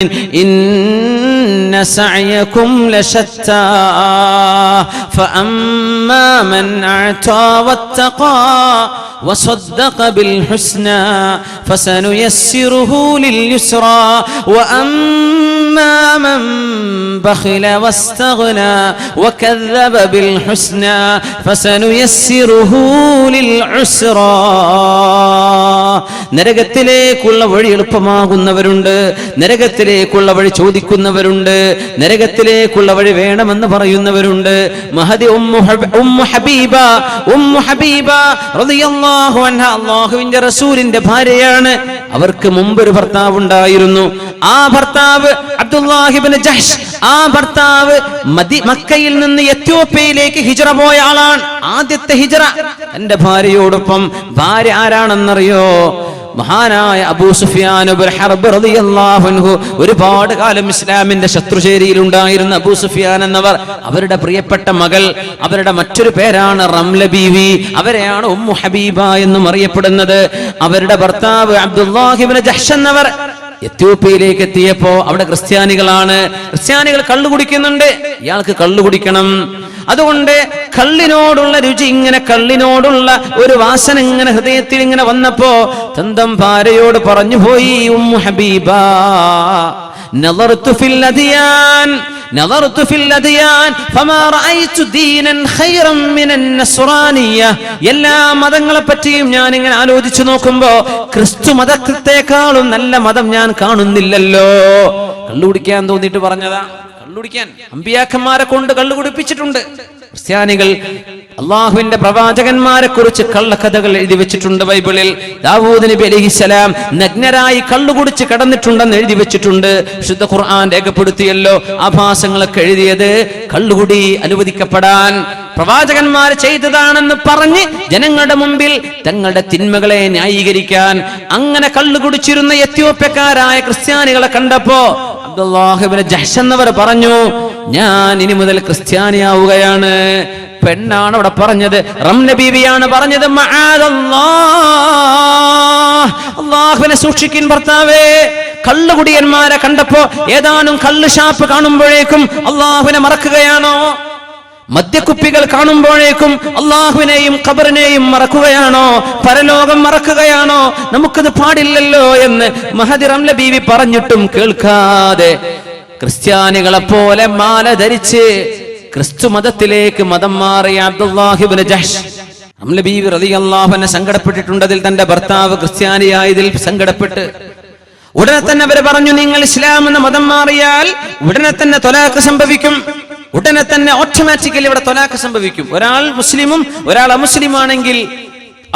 إن سعيكم لشتى فأما من أعطى واتقى وصدق بالحسنى فسنيسره لليسرى وأما من بخل واستغنى وكذب بالحسنى فسنيسره للعسرى. നരകത്തിലേക്കുള്ള വഴി എളുപ്പമാകുന്നവരുണ്ട്, നരകത്തിലേക്കുള്ള വഴി ചോദിക്കുന്നവരുണ്ട്, നരകത്തിലേക്കുള്ള വഴി വേണമെന്ന് പറയുന്നവരുണ്ട്. മഹദി ഉമ്മു ഹബീബ റളിയല്ലാഹു അൻഹാ അല്ലാഹുവിന്റെ റസൂലിന്റെ ഭാര്യയാണ്. അവർക്ക് മുമ്പ് ഒരു ഭർത്താവ് ഉണ്ടായിരുന്നു. ആ ഭർത്താവ് അബ്ദുല്ലാഹി ഇബ്നു ജഹ്ഷ്. ആ ഭർത്താവ് മക്കയിൽ നിന്ന് എത്യോപ്യയിലേക്ക് ഹിജ്റ പോയ ആളാണ്. ആദ്യത്തെ ഹിജ്റ തന്റെ ഭാര്യയോടൊപ്പം. ഭാര്യ ആരാണെന്നറിയോ? മഹാനായ അബൂ സുഫിയാൻ ഇബ്നു ഹർബ് റളിയല്ലാഹു അൻഹു. ഒരുപാട് കാലം ഇസ്ലാമിന്റെ ശത്രുചേരിയിൽ ഉണ്ടായിരുന്ന അബൂ സുഫിയാൻ എന്നവർ, അവരുടെ പ്രിയപ്പെട്ട മകൾ, അവരുടെ മറ്റൊരു പേരാണ് റംല ബീവി. അവരെയാണ് ഉമ്മു ഹബീബ എന്നും അറിയപ്പെടുന്നത്. അവരുടെ ഭർത്താവ് അബ്ദുല്ലാഹി ഇബ്നു ജഹ്ഷ് എന്നവർ എത്യോപ്യയിലേക്ക് എത്തിയപ്പോ അവിടെ ക്രിസ്ത്യാനികളാണ്. ക്രിസ്ത്യാനികൾ കള്ളു കുടിക്കുന്നുണ്ട്. ഇയാൾക്ക് കള്ളു കുടിക്കണം. അതുകൊണ്ട് കള്ളിനോടുള്ള രുചി, ഇങ്ങനെ കള്ളിനോടുള്ള ഒരു വാസന ഇങ്ങനെ ഹൃദയത്തിൽ ഇങ്ങനെ വന്നപ്പോ സ്വന്തം ഭാര്യയോട് പറഞ്ഞു പോയി, ഉമ്മു ഹബീബ, نظرت في الأديان فما رأيت دينا خيرا من النصرانية. എല്ലാ മതങ്ങളെ പറ്റിയും ഞാൻ ഇങ്ങനെ ആലോചിച്ചു നോക്കുമ്പോ ക്രിസ്തു മതത്തെക്കാളും നല്ല മതം ഞാൻ കാണുന്നില്ലല്ലോ. കള്ളുകുടിക്കാൻ തോന്നിയിട്ട് പറഞ്ഞതാ. കള്ളുകുടിക്കാൻ അമ്പിയാക്കന്മാരെ കൊണ്ട് കള്ളു കുടിപ്പിച്ചിട്ടുണ്ട് ക്രിസ്ത്യാനികൾ. അള്ളാഹുവിന്റെ പ്രവാചകന്മാരെ കുറിച്ച് കള്ളക്കഥകൾ എഴുതി വെച്ചിട്ടുണ്ട് ബൈബിളിൽ. ദാവൂദ് നബി അലൈഹിസ്സലാം നഗ്നരായി കള്ളുകുടിച്ച് കിടന്നിട്ടുണ്ടെന്ന് എഴുതി വെച്ചിട്ടുണ്ട്. വിശുദ്ധ ഖുർആൻ രേഖപ്പെടുത്തിയല്ലോ. ആഭാസങ്ങളൊക്കെ എഴുതിയത് കള്ളുകുടി അനുവദിക്കപ്പെടാൻ പ്രവാചകന്മാർ ചെയ്തതാണെന്ന് പറഞ്ഞ് ജനങ്ങളുടെ മുമ്പിൽ തങ്ങളുടെ തിന്മകളെ ന്യായീകരിക്കാൻ അങ്ങനെ കള്ളുകുടിച്ചിരുന്ന എത്യോപ്യക്കാരായ ക്രിസ്ത്യാനികളെ കണ്ടപ്പോ അബ്ദുല്ലാഹി ഇബ്നു ജഹ്ഷ് എന്നവർ പറഞ്ഞു, ഞാൻ ഇനി മുതൽ ക്രിസ്ത്യാനിയാവുകയാണ്. പെണ്ണാണ് അവിടെ പറഞ്ഞത്, റംല ബീവിയാണ് പറഞ്ഞത്. അല്ലാഹുവിനെ സൂക്ഷിക്കിൻ ഭർത്താവേ. കള്ളുകുടിയന്മാരെ കണ്ടപ്പോ ഏതാനും കള്ള് ഷാപ്പ് കാണുമ്പോഴേക്കും അല്ലാഹുവിനെ മറക്കുകയാണോ? മദ്യക്കുപ്പികൾ കാണുമ്പോഴേക്കും അല്ലാഹുവിനെയും ഖബറിനെയും മറക്കുകയാണോ? പരലോകം മറക്കുകയാണോ? നമുക്കത് പാടില്ലല്ലോ എന്ന് മഹദി റംല ബീവി പറഞ്ഞിട്ടും കേൾക്കാതെ ക്രിസ്ത്യാനികളെ പോലെ മാല ധരിച്ച് ക്രിസ്തു മതത്തിലേക്ക് മതം മാറിയ അബ്ദുല്ലാഹി ഇബ്നു ജഹ്ഷ്. റംല ബീവി റളിയല്ലാഹു അൻഹ സങ്കടപ്പെട്ടിട്ടുണ്ട്. അതിൽ തന്റെ ഭർത്താവ് ക്രിസ്ത്യാനിയായതിൽ സങ്കടപ്പെട്ട് ഉടനെ തന്നെ അവർ പറഞ്ഞു, നിങ്ങൾ ഇസ്ലാം എന്ന മതം മാറിയാൽ ഉടനെ തന്നെ ത്വലാഖ് സംഭവിക്കും. ഉടനെ തന്നെ ഓട്ടോമാറ്റിക്കലി ഇവിടെ ത്വലാഖ് സംഭവിക്കും. ഒരാൾ മുസ്ലിമും ഒരാൾ അമുസ്ലിമാണെങ്കിൽ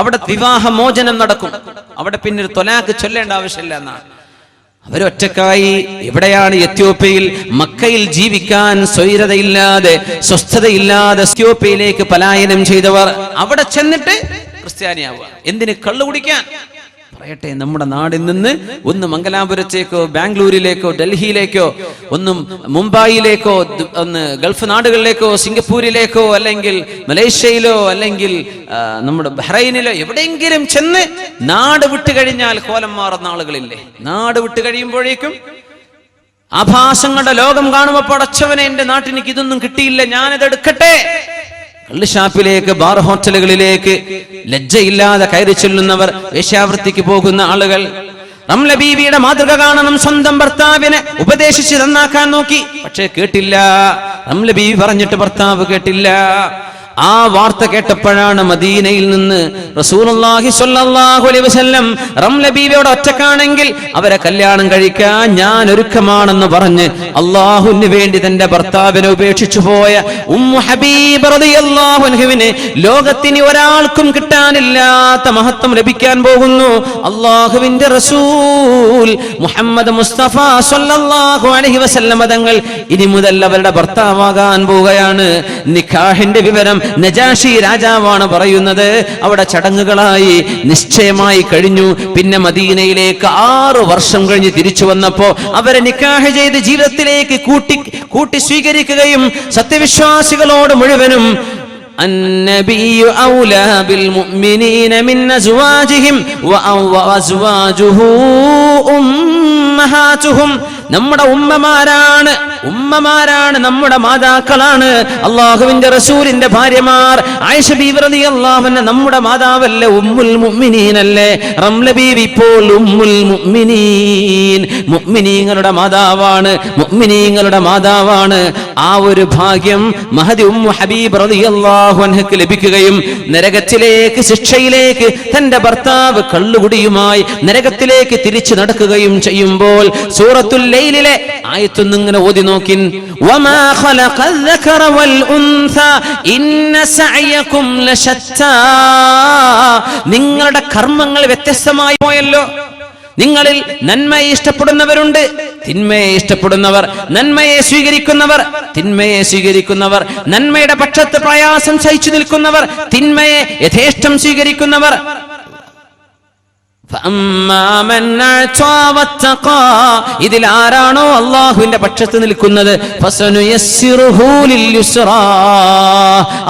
അവിടെ വിവാഹ മോചനം നടക്കും. അവിടെ പിന്നെ ത്വലാഖ് ചൊല്ലേണ്ട ആവശ്യമില്ല എന്നാണ്. അവരൊറ്റക്കായി എവിടെയാണ്? എത്യോപ്യയിൽ. മക്കയിൽ ജീവിക്കാൻ സ്വൈരതയില്ലാതെ, സ്വസ്ഥതയില്ലാതെ എത്യോപ്യയിലേക്ക് പലായനം ചെയ്തവർ അവിടെ ചെന്നിട്ട് ക്രിസ്ത്യാനിയാവുക. എന്തിന്? കള്ളു കുടിക്കാൻ. പറയട്ടെ, നമ്മുടെ നാടിൽ നിന്ന് ഒന്ന് മംഗലാപുരത്തേക്കോ ബാംഗ്ലൂരിലേക്കോ ഡൽഹിയിലേക്കോ ഒന്നും മുംബൈയിലേക്കോ ഒന്ന് ഗൾഫ് നാടുകളിലേക്കോ സിംഗപ്പൂരിലേക്കോ അല്ലെങ്കിൽ മലേഷ്യയിലോ അല്ലെങ്കിൽ നമ്മുടെ ബഹ്റൈനിലോ എവിടെയെങ്കിലും ചെന്ന് നാട് വിട്ടു കഴിഞ്ഞാൽ കോലം മാറുന്ന ആളുകളില്ലേ? നാട് വിട്ടു കഴിയുമ്പോഴേക്കും ആഭാസങ്ങളുടെ ലോകം കാണുമ്പോൾ പടച്ചവനെ, എന്റെ നാട്ടിൽ എനിക്ക് ഇതൊന്നും കിട്ടിയില്ല, ഞാനിത് എടുക്കട്ടെ. കള്ള് ഷാപ്പിലേക്ക്, ബാർ ഹോട്ടലുകളിലേക്ക് ലജ്ജയില്ലാതെ കയറി ചെല്ലുന്നവർ, വേശ്യാവൃത്തിക്ക് പോകുന്ന ആളുകൾ. റംല ബീവിയുടെ മാതൃക കാണണം. സ്വന്തം ഭർത്താവിനെ ഉപദേശിച്ച് നന്നാക്കാൻ നോക്കി, പക്ഷേ കേട്ടില്ല. റംല ബീവി പറഞ്ഞിട്ട് ഭർത്താവ് കേട്ടില്ല. ആ വാർത്ത കേട്ടപ്പോഴാണ് മദീനയിൽ നിന്ന് റസൂലുള്ളാഹി സ്വല്ലല്ലാഹു അലൈഹി വസല്ലം റംല ബീവിയോട് ഒറ്റക്കാണെങ്കിൽ അവരെ കല്യാണം കഴിക്കാൻ ഞാൻ ഒരുക്കമാണെന്ന് പറഞ്ഞ് അല്ലാഹുവിന് വേണ്ടി തന്റെ ഭർത്താവിനെ ഉപേക്ഷിച്ചു പോയ ഉമ്മു ഹബീബ റളിയല്ലാഹു അൻഹുവിനെ ലോകത്തിന് ഒരാൾക്കും കിട്ടാനില്ലാത്ത മഹത്വം ലഭിക്കാൻ പോകുന്നു. അല്ലാഹുവിന്റെ റസൂൽ മുഹമ്മദ് മുസ്തഫ സ്വല്ലല്ലാഹു അലൈഹി വസല്ലം തങ്ങൾ ഇനി മുതൽ അവരുടെ ഭർത്താവാകാൻ പോവുകയാണ്. നിക്കാഹിന്റെ വിവരം നജാഷി രാജാവാണ് പറയുന്നത്. അവിടെ ചടങ്ങുകളായി നിശ്ചയമായി കഴിഞ്ഞു. പിന്നെ മദീനയിലേക്ക് 6 വർഷം കഴിഞ്ഞ് തിരിച്ചു വന്നപ്പോ അവരെ നിക്കാഹ് ചെയ്ത് ജീവിതത്തിലേക്ക് കൂട്ടി സ്വീകരിക്കുകയും സത്യവിശ്വാസികളോട് മുഴുവനും النبي أولى بالمؤمنين من أزواجهم وأزواجه أمهاتهم നമ്മുടെ ഉമ്മമാരാണ് നമ്മുടെ മാതാക്കളാണ്. അള്ളാഹുവിന്റെ റസൂലിന്റെ ഭാര്യമാർ ആയിഷ ബീവി റളിയല്ലാഹു അൻഹ നമ്മുടെ മാതാവല്ലേ, ഉമ്മുൽ മുഅ്മിനീനല്ലേ. റംല ബീവി ഇപ്പോൾ ഉമ്മുൽ മുഅ്മിനീൻ, മുഅ്മിനീങ്ങളുടെ മാതാവാണ്. ആ ഒരു ഭാഗ്യം മഹദി ഉമ്മു ഹബീബ് റളിയല്ലാഹു അൻഹയ്ക്ക് ലഭിക്കുകയും നരകത്തിലേക്ക്, ശിക്ഷയിലേക്ക് തന്റെ ഭർത്താവ് കള്ളുകുടിയുമായി നരകത്തിലേക്ക് തിരിച്ചു നടക്കുകയും ചെയ്യുമ്പോൾ സൂറത്തുൽ ലൈലിലെ ആയത്തൊന്ന് ഇങ്ങനെ ഓതി നോക്കിൻ. വമാ ഖലഖൽ ദകറ വൽ ഉൻസ ഇന്ന സഅയകും ലശത്താ. നിങ്ങളുടെ കർമ്മങ്ങൾ വ്യത്യസ്തമായി പോയല്ലോ. നിങ്ങളിൽ നന്മയെ ഇഷ്ടപ്പെടുന്നവരുണ്ട്, തിന്മയെ ഇഷ്ടപ്പെടുന്നവർ, നന്മയെ സ്വീകരിക്കുന്നവർ, തിന്മയെ സ്വീകരിക്കുന്നവർ, നന്മയുടെ പക്ഷത്ത് പ്രയാസം സഹിച്ചു നിൽക്കുന്നവർ, തിന്മയെ യഥേഷ്ടം സ്വീകരിക്കുന്നവർ. ഇതിൽ ആരാണോ അള്ളാഹുവിന്റെ പക്ഷത്ത് നിൽക്കുന്നത്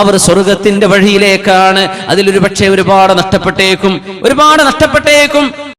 അവർ സ്വർഗത്തിന്റെ വഴിയിലേക്കാണ്. അതിലൊരു പക്ഷേ ഒരുപാട് നഷ്ടപ്പെട്ടേക്കും.